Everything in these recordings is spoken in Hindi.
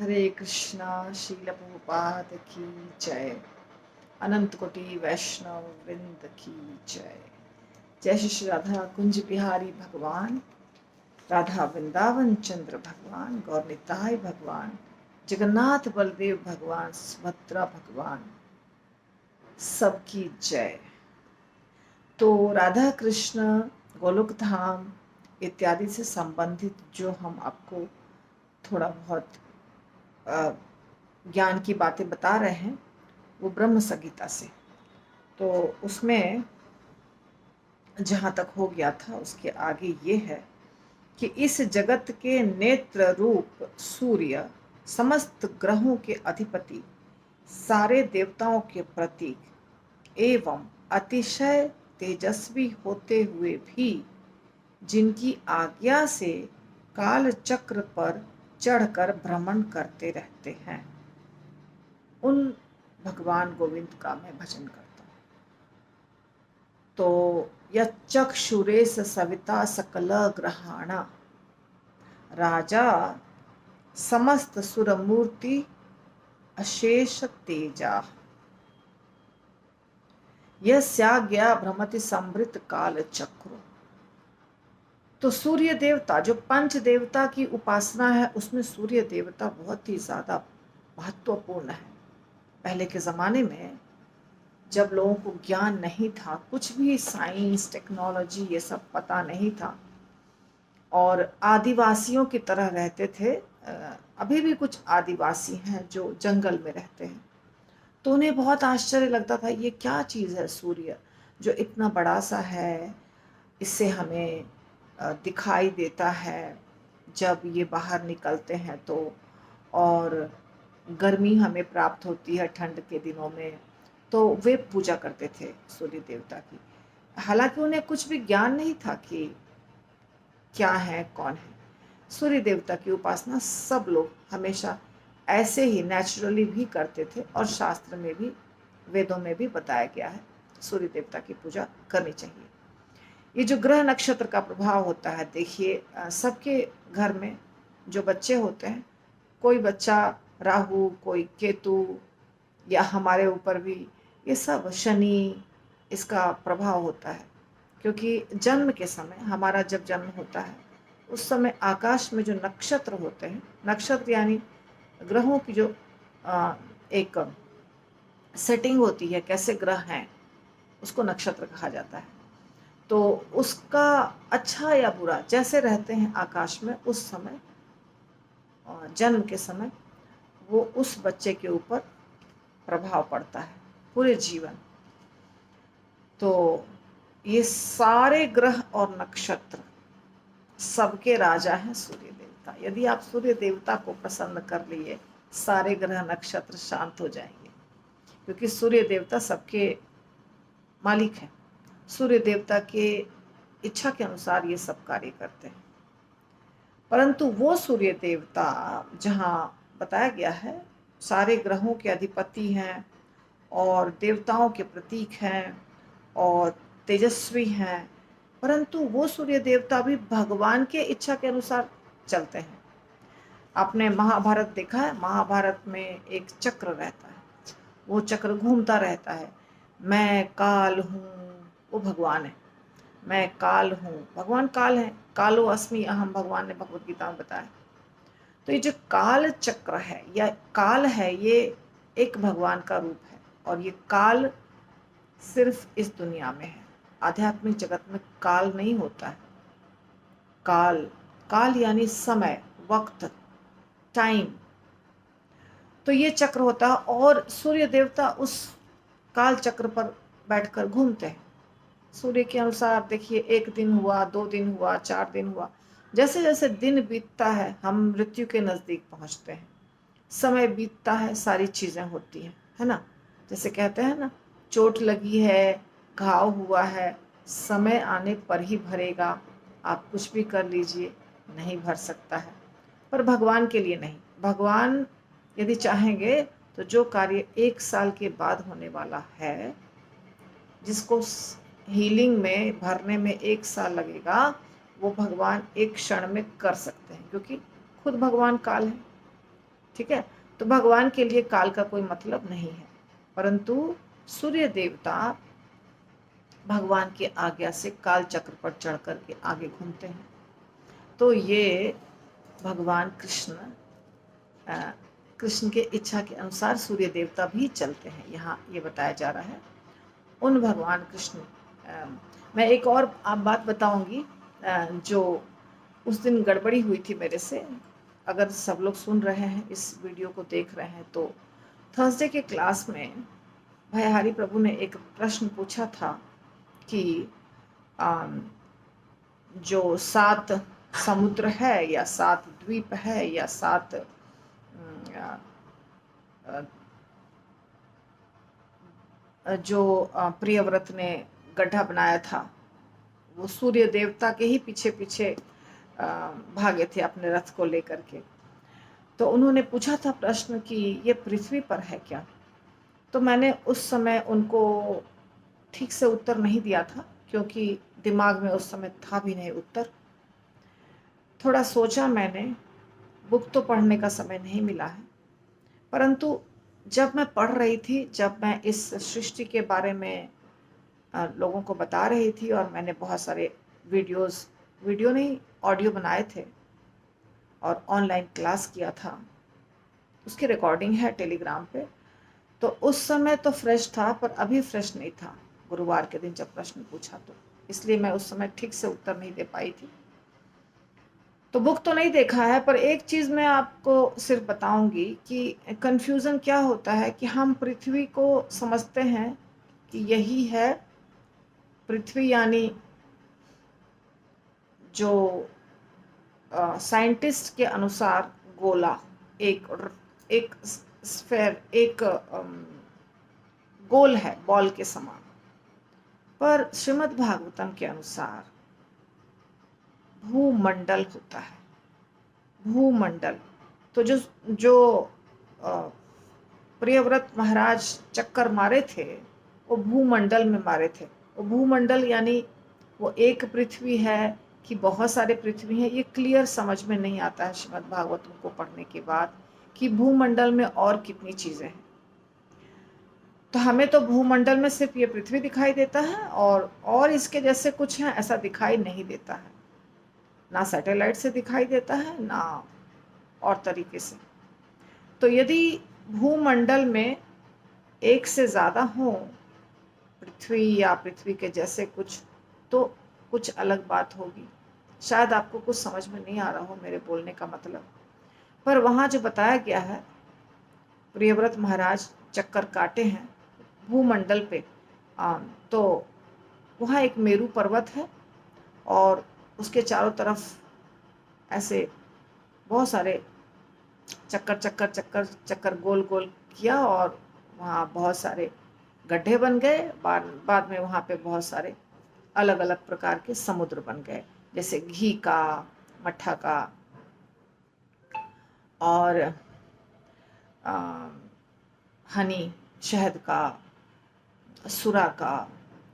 हरे कृष्णा। शील प्रभुपाद की जय। अनंत कोटि वैष्णव वृंद की जय। जय श्री राधा कुंज बिहारी भगवान, राधा वृंदावन चंद्र भगवान, गौर निताय भगवान, जगन्नाथ बलदेव भगवान, सुभद्रा भगवान, सबकी जय। तो राधा कृष्ण, गोलोक धाम इत्यादि से संबंधित जो हम आपको थोड़ा बहुत ज्ञान की बातें बता रहे हैं वो ब्रह्म संगीता से। तो उसमें जहाँ तक हो गया था उसके आगे ये है कि इस जगत के नेत्र रूप सूर्य, समस्त ग्रहों के अधिपति, सारे देवताओं के प्रतीक एवं अतिशय तेजस्वी होते हुए भी जिनकी आज्ञा से काल चक्र पर चढ़कर भ्रमण करते रहते हैं, उन भगवान गोविंद का मैं भजन करता हूँ। तो यक्षुरेश सविता सकल ग्रहाणा, राजा समस्त सुरमूर्ति अशेष तेजा, यस्याज्ञा भ्रमति समृत काल चक्र। तो सूर्य देवता, जो पंच देवता की उपासना है उसमें सूर्य देवता बहुत ही ज्यादा महत्वपूर्ण है। पहले के जमाने में जब लोगों को ज्ञान नहीं था, कुछ भी साइंस टेक्नोलॉजी ये सब पता नहीं था और आदिवासियों की तरह रहते थे। अभी भी कुछ आदिवासी हैं जो जंगल में रहते हैं, तो उन्हें बहुत आश्चर्य लगता था, ये क्या चीज़ है सूर्य जो इतना बड़ा सा है, इससे हमें दिखाई देता है जब ये बाहर निकलते हैं तो, और गर्मी हमें प्राप्त होती है ठंड के दिनों में। तो वे पूजा करते थे सूर्य देवता की। हालांकि उन्हें कुछ भी ज्ञान नहीं था कि क्या है कौन है। सूर्य देवता की उपासना सब लोग हमेशा ऐसे ही नेचुरली भी करते थे और शास्त्र में भी, वेदों में भी बताया गया है सूर्य देवता की पूजा करनी चाहिए। ये जो ग्रह नक्षत्र का प्रभाव होता है, देखिए सबके घर में जो बच्चे होते हैं, कोई बच्चा राहु, कोई केतु, या हमारे ऊपर भी ये सब शनि, इसका प्रभाव होता है। क्योंकि जन्म के समय, हमारा जब जन्म होता है उस समय आकाश में जो नक्षत्र होते हैं, नक्षत्र यानी ग्रहों की जो एक सेटिंग होती है, कैसे ग्रह हैं उसको नक्षत्र कहा जाता है। तो उसका अच्छा या बुरा जैसे रहते हैं आकाश में उस समय, जन्म के समय, वो उस बच्चे के ऊपर प्रभाव पड़ता है पूरे जीवन। तो ये सारे ग्रह और नक्षत्र सबके राजा हैं सूर्य देवता। यदि आप सूर्य देवता को प्रसन्न कर लिए, सारे ग्रह नक्षत्र शांत हो जाएंगे, क्योंकि सूर्य देवता सबके मालिक हैं। सूर्य देवता के इच्छा के अनुसार ये सब कार्य करते हैं। परंतु वो सूर्य देवता जहाँ बताया गया है सारे ग्रहों के अधिपति हैं और देवताओं के प्रतीक हैं और तेजस्वी हैं, परंतु वो सूर्य देवता भी भगवान के इच्छा के अनुसार चलते हैं। आपने महाभारत देखा है, महाभारत में एक चक्र रहता है, वो चक्र घूमता रहता है। मैं काल हूँ, वो भगवान है। मैं काल हूँ, भगवान काल है। कालो अस्मि अहम, भगवान ने भगवत गीता में बताया। तो ये जो काल चक्र है या काल है, ये एक भगवान का रूप है। और ये काल सिर्फ इस दुनिया में है, आध्यात्मिक जगत में काल नहीं होता है। काल, काल यानी समय, वक्त, टाइम। तो ये चक्र होता है और सूर्य देवता उस काल चक्र पर बैठकर घूमते हैं। सूर्य के अनुसार देखिए, एक दिन हुआ, 2 दिन हुआ, 4 दिन हुआ। जैसे जैसे दिन बीतता है हम मृत्यु के नजदीक पहुंचते हैं, समय बीतता है, सारी चीजें होती हैं, है ना। जैसे कहते हैं ना, चोट लगी है, घाव हुआ है, समय आने पर ही भरेगा, आप कुछ भी कर लीजिए, नहीं भर सकता है। पर भगवान के लिए नहीं। भगवान यदि चाहेंगे तो जो कार्य 1 साल के बाद होने वाला है, जिसको हीलिंग में भरने में 1 साल लगेगा, वो भगवान एक क्षण में कर सकते हैं, क्योंकि खुद भगवान काल है। ठीक है। तो भगवान के लिए काल का कोई मतलब नहीं है, परंतु सूर्य देवता भगवान की आज्ञा से काल चक्र पर चढ़ करके आगे घूमते हैं। तो ये भगवान कृष्ण कृष्ण के इच्छा के अनुसार सूर्य देवता भी चलते हैं, यहाँ ये बताया जा रहा है। उन भगवान कृष्ण मैं एक और आप बात बताऊंगी जो उस दिन गड़बड़ी हुई थी मेरे से। अगर सब लोग सुन रहे हैं, इस वीडियो को देख रहे हैं, तो थर्सडे के क्लास में भयहारी प्रभु ने एक प्रश्न पूछा था कि जो 7 समुद्र है या 7 द्वीप है या 7 जो प्रियव्रत ने गड्ढा बनाया था, वो सूर्य देवता के ही पीछे पीछे भागे थे अपने रथ को लेकर के। तो उन्होंने पूछा था प्रश्न कि ये पृथ्वी पर है क्या। तो मैंने उस समय उनको ठीक से उत्तर नहीं दिया था, क्योंकि दिमाग में उस समय था भी नहीं उत्तर। थोड़ा सोचा मैंने, बुक तो पढ़ने का समय नहीं मिला है, परंतु जब मैं पढ़ रही थी, जब मैं इस सृष्टि के बारे में लोगों को बता रही थी, और मैंने बहुत सारे वीडियो नहीं, ऑडियो बनाए थे और ऑनलाइन क्लास किया था, उसकी रिकॉर्डिंग है टेलीग्राम पे। तो उस समय तो फ्रेश था, पर अभी फ्रेश नहीं था गुरुवार के दिन जब प्रश्न पूछा, तो इसलिए मैं उस समय ठीक से उत्तर नहीं दे पाई थी। तो बुक तो नहीं देखा है, पर एक चीज़ मैं आपको सिर्फ बताऊंगी कि कंफ्यूजन क्या होता है कि हम पृथ्वी को समझते हैं कि यही है पृथ्वी, यानी जो साइंटिस्ट के अनुसार गोला, एक एक स्फेयर, एक गोल है बॉल के समान। पर श्रीमद् भागवतम के अनुसार भूमंडल होता है, भूमंडल। तो जो जो प्रियव्रत महाराज चक्कर मारे थे, वो भूमंडल में मारे थे। वो भूमंडल यानी वो एक पृथ्वी है कि बहुत सारे पृथ्वी हैं, ये क्लियर समझ में नहीं आता है श्रीमद् भागवतम को पढ़ने के बाद कि भूमंडल में और कितनी चीज़ें हैं। तो हमें तो भूमंडल में सिर्फ ये पृथ्वी दिखाई देता है, और इसके जैसे कुछ है ऐसा दिखाई नहीं देता है, ना सैटेलाइट से दिखाई देता है ना और तरीके से। तो यदि भूमंडल में एक से ज़्यादा हो पृथ्वी या पृथ्वी के जैसे कुछ, तो कुछ अलग बात होगी। शायद आपको कुछ समझ में नहीं आ रहा हो मेरे बोलने का मतलब, पर वहाँ जो बताया गया है, प्रियव्रत महाराज चक्कर काटे हैं भूमंडल पे, तो वहाँ एक मेरू पर्वत है और उसके चारों तरफ ऐसे बहुत सारे चक्कर चक्कर चक्कर चक्कर गोल गोल किया, और वहाँ बहुत सारे गड्ढे बन गए। बाद में वहाँ पे बहुत सारे अलग अलग प्रकार के समुद्र बन गए, जैसे घी का, मट्ठा का, और हनी, शहद का, सुरा का,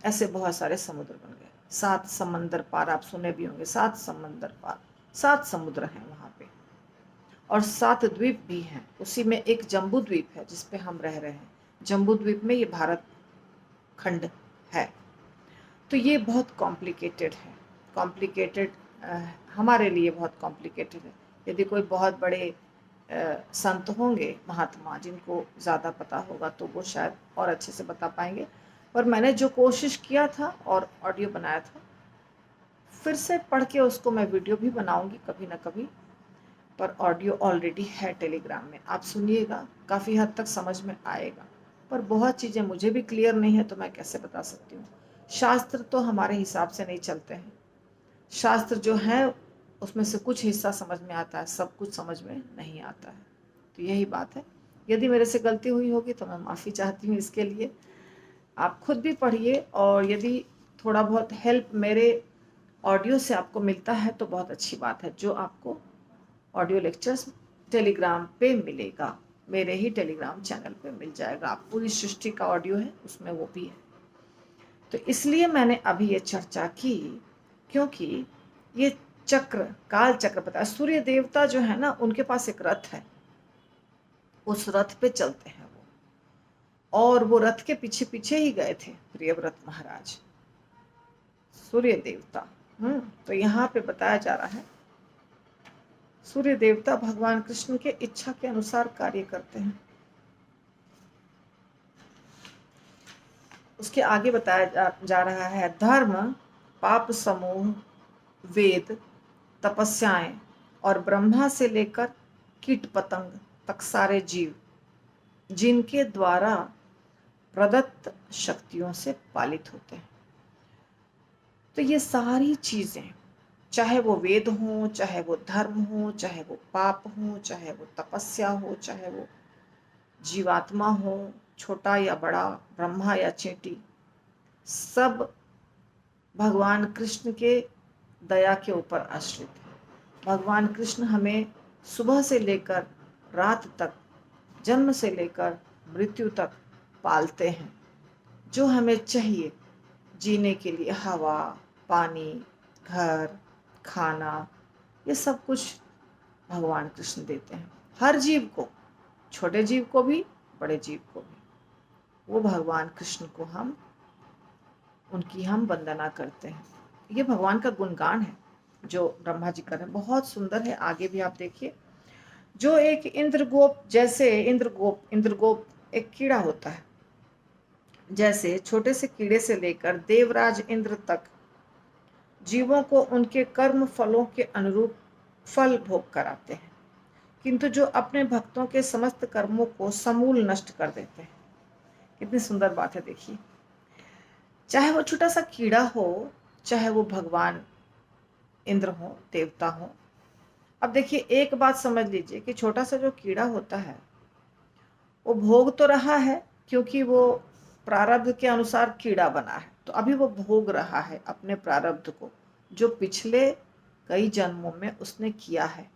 ऐसे बहुत सारे समुद्र बन गए। 7 समंदर पार, आप सुने भी होंगे, 7 समंदर पार, 7 समुद्र हैं वहाँ पे, और 7 द्वीप भी हैं। उसी में एक जम्बू द्वीप है जिस पे हम रह रहे हैं। जम्बू द्वीप में ये भारत खंड है। तो ये बहुत कॉम्प्लिकेटेड है, कॉम्प्लिकेटेड हमारे लिए बहुत कॉम्प्लिकेटेड है। यदि कोई बहुत बड़े संत होंगे, महात्मा, जिनको ज़्यादा पता होगा, तो वो शायद और अच्छे से बता पाएंगे। पर मैंने जो कोशिश किया था और ऑडियो बनाया था, फिर से पढ़ के उसको मैं वीडियो भी बनाऊंगी कभी ना कभी, पर ऑडियो ऑलरेडी है टेलीग्राम में, आप सुनिएगा, काफ़ी हद तक समझ में आएगा। पर बहुत चीज़ें मुझे भी क्लियर नहीं है, तो मैं कैसे बता सकती हूँ। शास्त्र तो हमारे हिसाब से नहीं चलते हैं। शास्त्र जो है उसमें से कुछ हिस्सा समझ में आता है, सब कुछ समझ में नहीं आता है। तो यही बात है। यदि मेरे से गलती हुई होगी तो मैं माफ़ी चाहती हूँ इसके लिए। आप खुद भी पढ़िए, और यदि थोड़ा बहुत हेल्प मेरे ऑडियो से आपको मिलता है तो बहुत अच्छी बात है। जो आपको ऑडियो लेक्चर्स टेलीग्राम पे मिलेगा, मेरे ही टेलीग्राम चैनल पे मिल जाएगा। आप पूरी सृष्टि का ऑडियो है उसमें, वो भी है। तो इसलिए मैंने अभी ये चर्चा की, क्योंकि ये चक्र, काल चक्र पता है। सूर्य देवता जो है ना, उनके पास एक रथ है, उस रथ पे चलते हैं वो, और वो रथ के पीछे पीछे ही गए थे प्रियव्रत महाराज, सूर्य देवता। तो यहाँ पे बताया जा रहा है सूर्य देवता भगवान कृष्ण के इच्छा के अनुसार कार्य करते हैं। उसके आगे बताया जा रहा है धर्म, पाप समूह, वेद, तपस्याएं और ब्रह्मा से लेकर कीट पतंग तक सारे जीव जिनके द्वारा प्रदत्त शक्तियों से पालित होते हैं। तो ये सारी चीजें, चाहे वो वेद हो, चाहे वो धर्म हो, चाहे वो पाप हो, चाहे वो तपस्या हो, चाहे वो जीवात्मा हो, छोटा या बड़ा, ब्रह्मा या चींटी, सब भगवान कृष्ण के दया के ऊपर आश्रित है। भगवान कृष्ण हमें सुबह से लेकर रात तक, जन्म से लेकर मृत्यु तक पालते हैं। जो हमें चाहिए जीने के लिए, हवा, पानी, घर, खाना, ये सब कुछ भगवान कृष्ण देते हैं। हर जीव को, छोटे जीव को भी, बड़े जीव को भी, वो भगवान कृष्ण को उनकी हम वंदना करते हैं। ये भगवान का गुणगान है जो ब्रह्मा जी कर रहे हैं, बहुत सुंदर है। आगे भी आप देखिए, जो एक इंद्रगोप, जैसे इंद्रगोप एक कीड़ा होता है, जैसे छोटे से कीड़े से लेकर देवराज इंद्र तक जीवों को उनके कर्म फलों के अनुरूप फल भोग कराते हैं, किंतु जो अपने भक्तों के समस्त कर्मों को समूल नष्ट कर देते हैं। कितनी सुंदर बात है, देखिए। चाहे वो छोटा सा कीड़ा हो, चाहे वो भगवान इंद्र हो, देवता हो। अब देखिए, एक बात समझ लीजिए कि छोटा सा जो कीड़ा होता है वो भोग तो रहा है, क्योंकि वो प्रारब्ध के अनुसार कीड़ा बना है, तो अभी वो भोग रहा है अपने प्रारब्ध को, जो पिछले कई जन्मों में उसने किया है।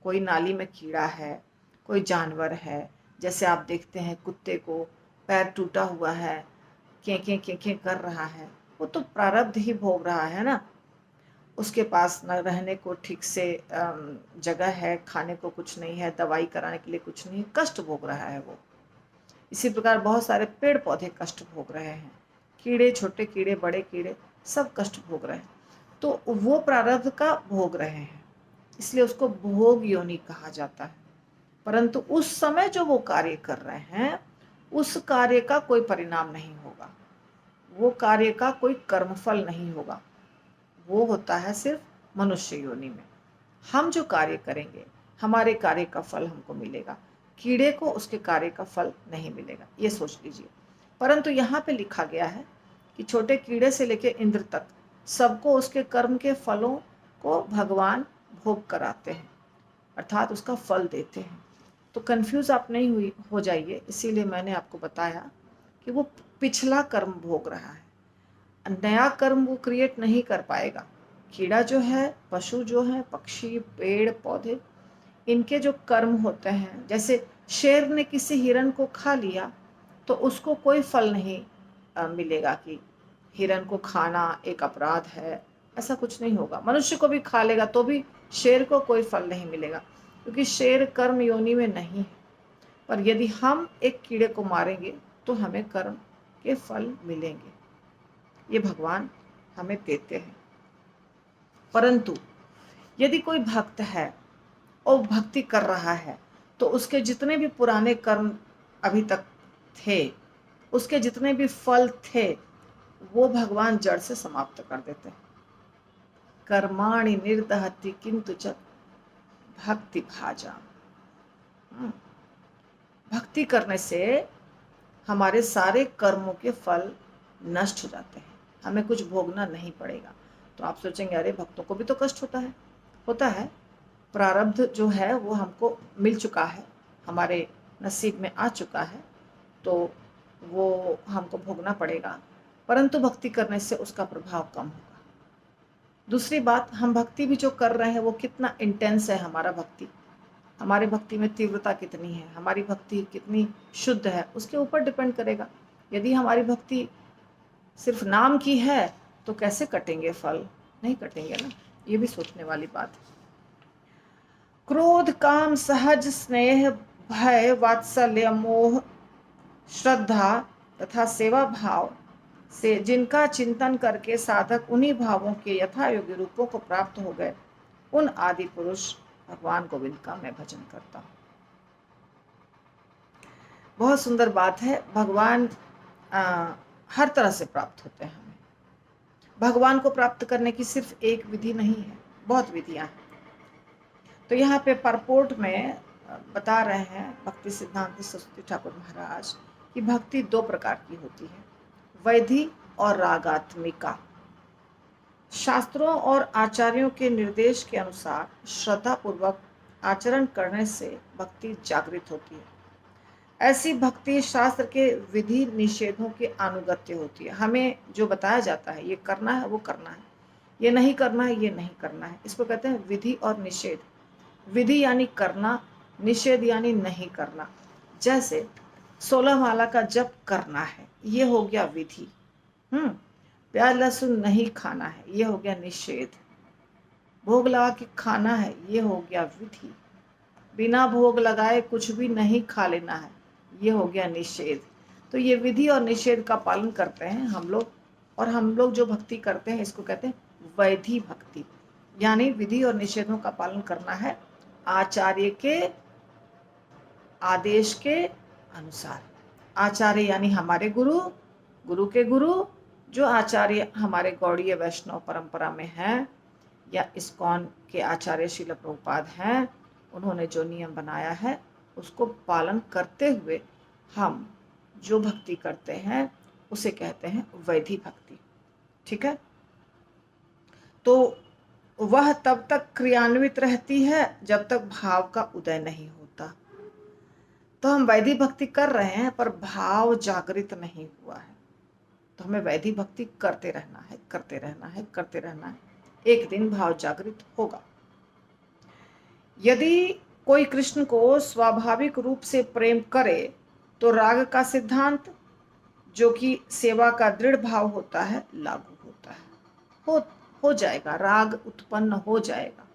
कोई नाली में कीड़ा है, कोई जानवर है, जैसे आप देखते हैं कुत्ते को पैर टूटा हुआ है, कें कें कर रहा है, वो तो प्रारब्ध ही भोग रहा है ना। उसके पास न रहने को ठीक से जगह है, खाने को कुछ नहीं है, दवाई कराने के लिए कुछ नहीं, कष्ट भोग रहा है वो। इसी प्रकार बहुत सारे पेड़ पौधे कष्ट भोग रहे हैं, कीड़े, छोटे कीड़े, बड़े कीड़े, सब कष्ट भोग रहे हैं। तो वो प्रारब्ध का भोग रहे हैं, इसलिए उसको भोग योनि कहा जाता है। परंतु उस समय जो वो कार्य कर रहे हैं, उस कार्य का कोई परिणाम नहीं होगा, वो कार्य का कोई कर्मफल नहीं होगा। वो होता है सिर्फ मनुष्य योनि में। हम जो कार्य करेंगे, हमारे कार्य का फल हमको मिलेगा, कीड़े को उसके कार्य का फल नहीं मिलेगा, ये सोच लीजिए। परंतु यहाँ पे लिखा गया है कि छोटे कीड़े से लेकर इंद्र तक सबको उसके कर्म के फलों को भगवान भोग कराते हैं, अर्थात उसका फल देते हैं। तो कंफ्यूज आप नहीं हो जाइए, इसीलिए मैंने आपको बताया कि वो पिछला कर्म भोग रहा है, नया कर्म वो क्रिएट नहीं कर पाएगा। कीड़ा जो है, पशु जो है, पक्षी, पेड़ पौधे, इनके जो कर्म होते हैं, जैसे शेर ने किसी हिरण को खा लिया तो उसको कोई फल नहीं मिलेगा कि हिरण को खाना एक अपराध है, ऐसा कुछ नहीं होगा। मनुष्य को भी खा लेगा तो भी शेर को कोई फल नहीं मिलेगा, क्योंकि शेर कर्म योनि में नहीं है। पर यदि हम एक कीड़े को मारेंगे तो हमें कर्म के फल मिलेंगे, ये भगवान हमें देते हैं। परंतु यदि कोई भक्त है और भक्ति कर रहा है, तो उसके जितने भी पुराने कर्म अभी तक थे, उसके जितने भी फल थे, वो भगवान जड़ से समाप्त कर देते हैं। कर्माणि निर्दहति किंतु च भक्ति भाजा। भक्ति करने से हमारे सारे कर्मों के फल नष्ट हो जाते हैं, हमें कुछ भोगना नहीं पड़ेगा। तो आप सोचेंगे, अरे भक्तों को भी तो कष्ट होता है। प्रारब्ध जो है वो हमको मिल चुका है, हमारे नसीब में आ चुका है, तो वो हमको भोगना पड़ेगा, परंतु भक्ति करने से उसका प्रभाव कम होगा। दूसरी बात, हम भक्ति भी जो कर रहे हैं वो कितना इंटेंस है हमारा भक्ति, हमारी भक्ति में तीव्रता कितनी है, हमारी भक्ति कितनी शुद्ध है, उसके ऊपर डिपेंड करेगा। यदि हमारी भक्ति सिर्फ नाम की है तो कैसे कटेंगे फल, नहीं कटेंगे ना, ये भी सोचने वाली बात है। क्रोध, काम, सहज, स्नेह, भय, वात्सल्य, मोह, श्रद्धा तथा सेवा भाव से जिनका चिंतन करके साधक उन्हीं भावों के यथा योग्य रूपों को प्राप्त हो गए, उन आदि पुरुष भगवान गोविंद का मैं भजन करता हूँ। बहुत सुंदर बात है। भगवान हर तरह से प्राप्त होते हैं हमें। भगवान को प्राप्त करने की सिर्फ एक विधि नहीं है, बहुत विधियां हैं। तो यहाँ पे परपोर्ट में बता रहे हैं भक्ति सिद्धांत सरस्वती ठाकुर महाराज कि भक्ति दो प्रकार की होती है, वैधि और रागात्मिका। शास्त्रों और आचार्यों के निर्देश के अनुसार श्रद्धा पूर्वक आचरण करने से भक्ति जागृत होती है। ऐसी भक्ति शास्त्र के विधि निषेधों के अनुगत्य होती है। हमें जो बताया जाता है ये करना है वो करना है, ये नहीं करना है ये नहीं करना है, इसको कहते हैं विधि और निषेध। विधि यानी करना, निषेध यानी नहीं करना। जैसे 16 माला का जप करना है, ये हो गया विधि। प्याज लहसुन नहीं खाना है, ये हो गया निषेध। भोग लगा के खाना है, ये हो गया विधि। बिना भोग लगाए कुछ भी नहीं खा लेना है, ये हो गया निषेध। तो ये विधि और निषेध का पालन करते हैं हम लोग, और हम लोग जो भक्ति करते हैं इसको कहते हैं वैधि भक्ति। यानी विधि और निषेधों का पालन करना है आचार्य के आदेश के अनुसार। आचार्य यानी हमारे गुरु, गुरु के गुरु, जो आचार्य हमारे गौड़ीय वैष्णव परंपरा में हैं या इस्कॉन के आचार्य श्रील प्रभुपाद हैं, उन्होंने जो नियम बनाया है उसको पालन करते हुए हम जो भक्ति करते हैं उसे कहते हैं वैधि भक्ति। ठीक है। तो वह तब तक क्रियान्वित रहती है जब तक भाव का उदय नहीं होता। तो हम वैधि भक्ति कर रहे हैं पर भाव जागृत नहीं हुआ है, तो हमें वैधि भक्ति करते रहना है, करते रहना है, करते रहना है। एक दिन भाव जागृत होगा। यदि कोई कृष्ण को स्वाभाविक रूप से प्रेम करे तो राग का सिद्धांत, जो कि सेवा का दृढ़ भाव होता है, लागू होता है। हो जाएगा, राग उत्पन्न हो जाएगा।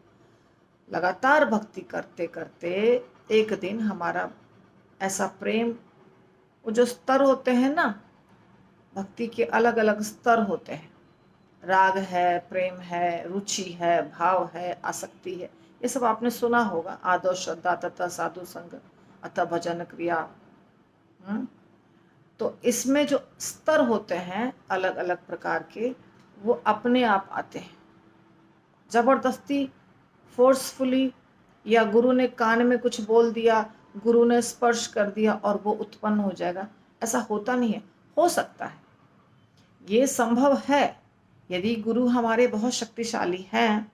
लगातार भक्ति करते करते एक दिन हमारा ऐसा प्रेम, वो जो स्तर होते हैं ना, भक्ति के अलग अलग स्तर होते हैं। राग है, प्रेम है, रुचि है, भाव है, आसक्ति है, ये सब आपने सुना होगा। आदो श्रद्धा तथा साधु संग अतः भजन क्रिया। तो इसमें जो स्तर होते हैं अलग अलग प्रकार के, वो अपने आप आते हैं। जबरदस्ती, फोर्सफुली, या गुरु ने कान में कुछ बोल दिया, गुरु ने स्पर्श कर दिया और वो उत्पन्न हो जाएगा, ऐसा होता नहीं है। हो सकता है, ये संभव है। यदि गुरु हमारे बहुत शक्तिशाली हैं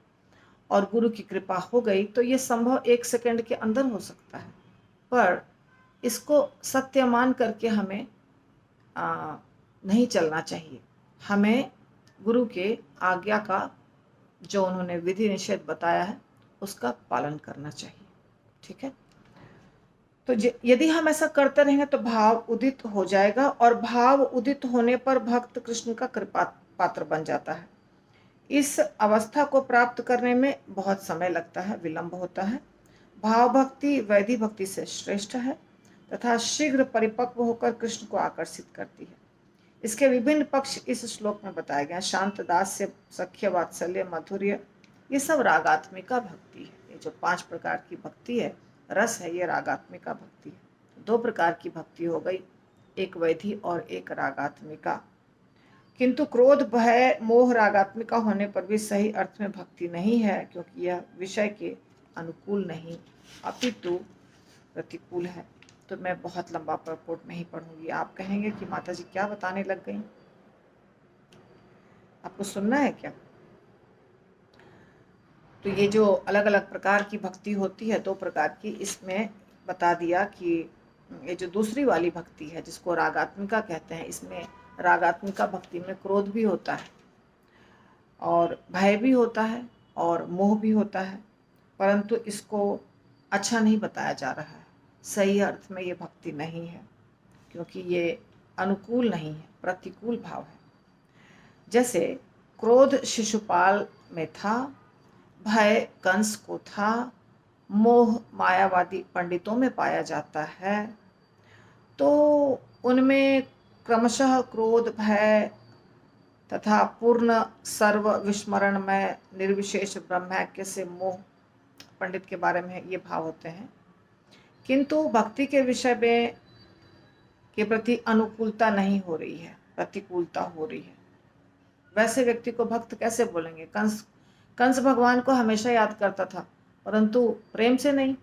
और गुरु की कृपा हो गई तो ये संभव 1 सेकंड के अंदर हो सकता है। पर इसको सत्य मान करके हमें नहीं चलना चाहिए। हमें गुरु के आज्ञा का, जो उन्होंने विधि निषेध बताया है, उसका पालन करना चाहिए। ठीक है। तो यदि हम ऐसा करते रहेंगे तो भाव उदित हो जाएगा, और भाव उदित होने पर भक्त कृष्ण का कृपा पात्र बन जाता है। इस अवस्था को प्राप्त करने में बहुत समय लगता है, विलंब होता है। भाव भक्ति वैधि भक्ति से श्रेष्ठ है तथा शीघ्र परिपक्व होकर कृष्ण को आकर्षित करती है। इसके विभिन्न पक्ष इस श्लोक में बताए गए। शांत, दास्य, सख्य, वात्सल्य, माधुर्य, ये सब रागात्मिका भक्ति है। ये जो 5 प्रकार की भक्ति है, रस है, ये रागात्मिका भक्ति है। 2 प्रकार की भक्ति हो गई, एक वैधि और एक रागात्मिका। किंतु क्रोध, भय, मोह रागात्मिका होने पर भी सही अर्थ में भक्ति नहीं है, क्योंकि यह विषय के अनुकूल नहीं अपितु प्रतिकूल है। तो मैं बहुत लंबा परपोर्ट नहीं पढ़ूंगी। आप कहेंगे कि माता जी क्या बताने लग गई, आपको सुनना है क्या? तो ये जो अलग अलग प्रकार की भक्ति होती है, 2 प्रकार की, इसमें बता दिया कि ये जो दूसरी वाली भक्ति है जिसको रागात्मिका कहते हैं, इसमें रागात्मिका भक्ति में क्रोध भी होता है और भय भी होता है और मोह भी होता है, परंतु इसको अच्छा नहीं बताया जा रहा है। सही अर्थ में ये भक्ति नहीं है, क्योंकि ये अनुकूल नहीं है, प्रतिकूल भाव है। जैसे क्रोध शिशुपाल में था, भय कंस को था, मोह मायावादी पंडितों में पाया जाता है, तो उनमें क्रमशः क्रोध, भय तथा पूर्ण सर्व विस्मरण में निर्विशेष ब्रह्मैक्य से मोह पंडित के बारे में ये भाव होते हैं। किंतु भक्ति के विषय में के प्रति अनुकूलता नहीं हो रही है, प्रतिकूलता हो रही है। वैसे व्यक्ति को भक्त कैसे बोलेंगे? कंस कंस भगवान को हमेशा याद करता था, परंतु प्रेम से नहीं,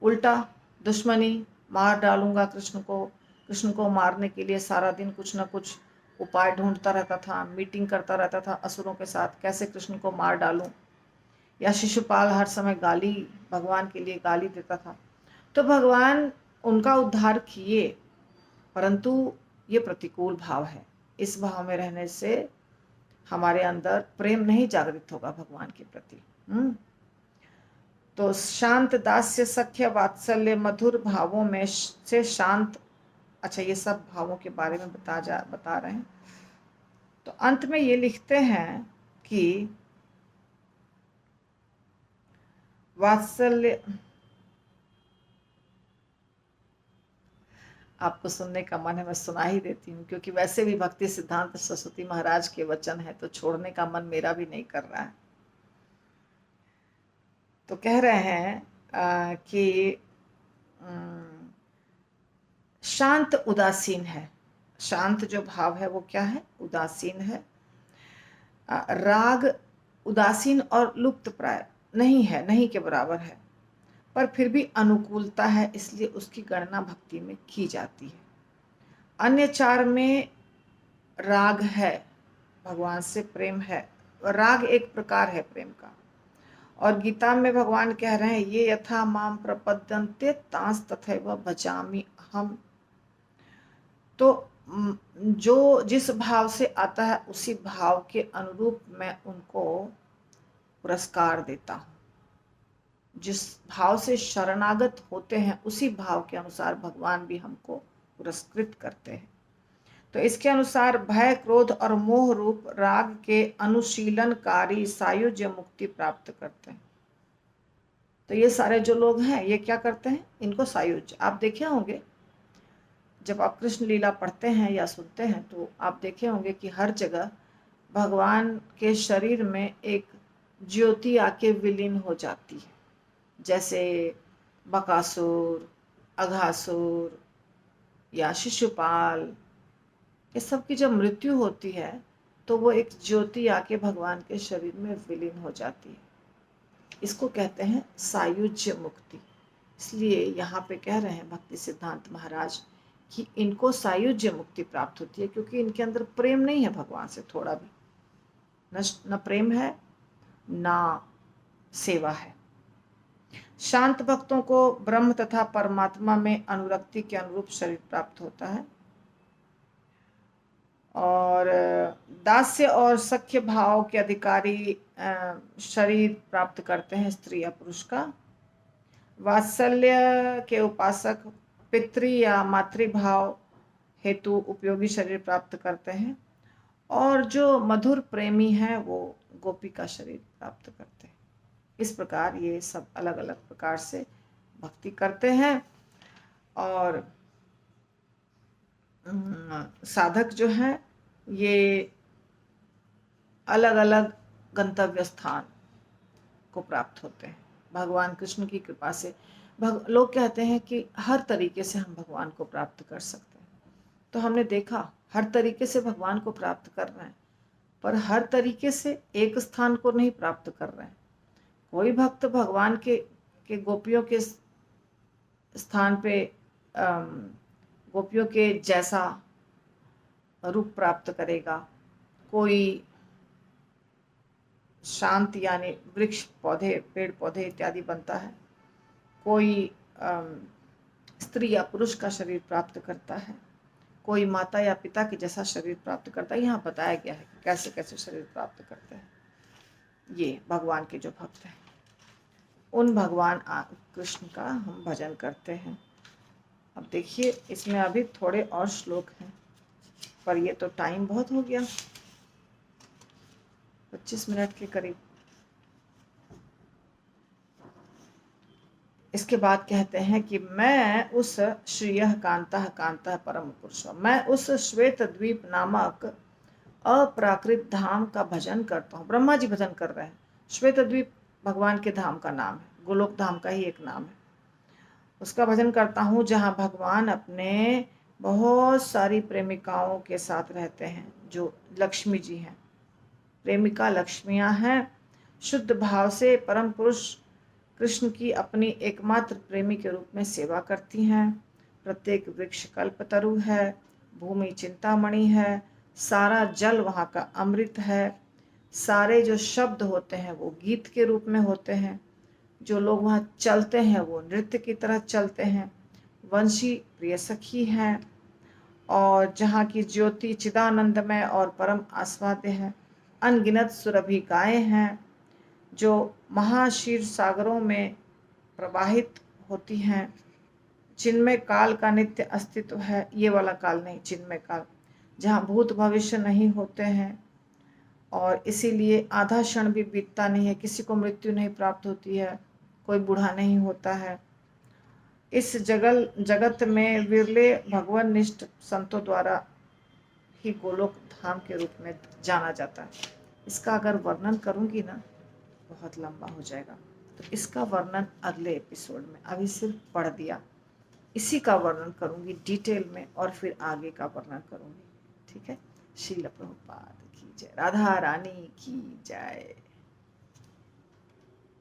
उल्टा दुश्मनी, मार डालूंगा कृष्ण को मारने के लिए सारा दिन कुछ न कुछ उपाय ढूंढता रहता था, मीटिंग करता रहता था असुरों के साथ, कैसे कृष्ण को मार डालूं। या शिशुपाल हर समय गाली, भगवान के लिए गाली देता था। तो भगवान उनका उद्धार किए, परंतु ये प्रतिकूल भाव है। इस भाव में रहने से हमारे अंदर प्रेम नहीं जागृत होगा भगवान के प्रति। तो शांत, दास्य, सख्य, वात्सल्य, मधुर भावों में से शांत, अच्छा ये सब भावों के बारे में बता रहे हैं। तो अंत में ये लिखते हैं कि वात्सल्य, आपको सुनने का मन है, मैं सुना ही देती हूँ, क्योंकि वैसे भी भक्ति सिद्धांत सरस्वती महाराज के वचन है, तो छोड़ने का मन मेरा भी नहीं कर रहा है। तो कह रहे हैं कि शांत उदासीन है। शांत जो भाव है वो क्या है? उदासीन है। राग उदासीन और लुप्त प्राय नहीं है, नहीं के बराबर है, पर फिर भी अनुकूलता है, इसलिए उसकी गणना भक्ति में की जाती है। अन्य चार में राग है, भगवान से प्रेम है। राग एक प्रकार है प्रेम का। और गीता में भगवान कह रहे हैं, ये यथा माम प्रपद्यन्ते तांस तथैव भजामि अहम्। तो जो जिस भाव से आता है उसी भाव के अनुरूप मैं उनको पुरस्कार देता हूँ। जिस भाव से शरणागत होते हैं उसी भाव के अनुसार भगवान भी हमको पुरस्कृत करते हैं। तो इसके अनुसार भय, क्रोध और मोह रूप राग के अनुशीलनकारी सायुज्य मुक्ति प्राप्त करते हैं। तो ये सारे जो लोग हैं ये क्या करते हैं? इनको सायुज्य, आप देखे होंगे जब आप कृष्ण लीला पढ़ते हैं या सुनते हैं तो आप देखे होंगे कि हर जगह भगवान के शरीर में एक ज्योति आके विलीन हो जाती है। जैसे बकासुर, अघासुर या शिशुपाल, ये सब की जब मृत्यु होती है तो वो एक ज्योति आके भगवान के शरीर में विलीन हो जाती है। इसको कहते हैं सायुज्य मुक्ति। इसलिए यहाँ पे कह रहे हैं भक्ति सिद्धांत महाराज कि इनको सायुज्य मुक्ति प्राप्त होती है, क्योंकि इनके अंदर प्रेम नहीं है भगवान से थोड़ा भी, न प्रेम है ना सेवा है। शांत भक्तों को ब्रह्म तथा परमात्मा में अनुरक्ति के अनुरूप शरीर प्राप्त होता है। और दास्य और सख्य भाव के अधिकारी शरीर प्राप्त करते हैं स्त्री या पुरुष का। वात्सल्य के उपासक पितृ या मातृभाव हेतु उपयोगी शरीर प्राप्त करते हैं। और जो मधुर प्रेमी हैं वो गोपी का शरीर प्राप्त करते हैं। इस प्रकार ये सब अलग अलग प्रकार से भक्ति करते हैं। और साधक जो हैं ये अलग अलग गंतव्य स्थान को प्राप्त होते हैं भगवान कृष्ण की कृपा से। लोग कहते हैं कि हर तरीके से हम भगवान को प्राप्त कर सकते हैं, तो हमने देखा हर तरीके से भगवान को प्राप्त कर रहे हैं, पर हर तरीके से एक स्थान को नहीं प्राप्त कर रहे हैं। कोई भक्त भगवान के गोपियों के स्थान पे गोपियों के जैसा रूप प्राप्त करेगा, कोई शांत यानी वृक्ष, पौधे, पेड़ पौधे इत्यादि बनता है, कोई स्त्री या पुरुष का शरीर प्राप्त करता है, कोई माता या पिता के जैसा शरीर प्राप्त करता है। यहाँ बताया गया है कि कैसे कैसे शरीर प्राप्त करते हैं ये भगवान के जो भक्त हैं। उन भगवान कृष्ण का हम भजन करते हैं। अब देखिए इसमें अभी थोड़े और श्लोक हैं, पर ये तो टाइम बहुत हो गया, 25 मिनट के करीब। इसके बाद कहते हैं कि मैं उस श्रियः कांतः कांतः परम पुरुष, मैं उस श्वेत द्वीप नामक अप्राकृत धाम का भजन करता हूँ। ब्रह्मा जी भजन कर रहे हैं। श्वेत द्वीप भगवान के धाम का नाम है, गोलोक धाम का ही एक नाम है। उसका भजन करता हूँ जहाँ भगवान अपने बहुत सारी प्रेमिकाओं के साथ रहते हैं, जो लक्ष्मी जी हैं। प्रेमिका लक्ष्मियाँ हैं। शुद्ध भाव से परम पुरुष कृष्ण की अपनी एकमात्र प्रेमी के रूप में सेवा करती हैं। प्रत्येक वृक्ष कल्पतरु है, भूमि चिंतामणि है, सारा जल वहाँ का अमृत है, सारे जो शब्द होते हैं वो गीत के रूप में होते हैं, जो लोग वहाँ चलते हैं वो नृत्य की तरह चलते हैं। वंशी प्रिय सखी हैं, और जहाँ की ज्योति चिदानंदमय और परम आस्वाद्य है। अनगिनत सुरभि गायें हैं जो महाशीर सागरों में प्रवाहित होती हैं। चिन्मय काल का नित्य अस्तित्व है, ये वाला काल नहीं, चिन्मय काल, जहाँ भूत भविष्य नहीं होते हैं, और इसीलिए आधा क्षण भी बीतता नहीं है, किसी को मृत्यु नहीं प्राप्त होती है, कोई बूढ़ा नहीं होता है। इस जगत में विरले भगवान निष्ठ संतों द्वारा ही गोलोक धाम के रूप में जाना जाता है। इसका अगर वर्णन करूंगी ना बहुत लंबा हो जाएगा, तो इसका वर्णन अगले एपिसोड में, अभी सिर्फ पढ़ दिया, इसी का वर्णन करूंगी डिटेल में, और फिर आगे का वर्णन करूंगी। ठीक है। श्रील प्रभुपाद की जय, राधा रानी की जय।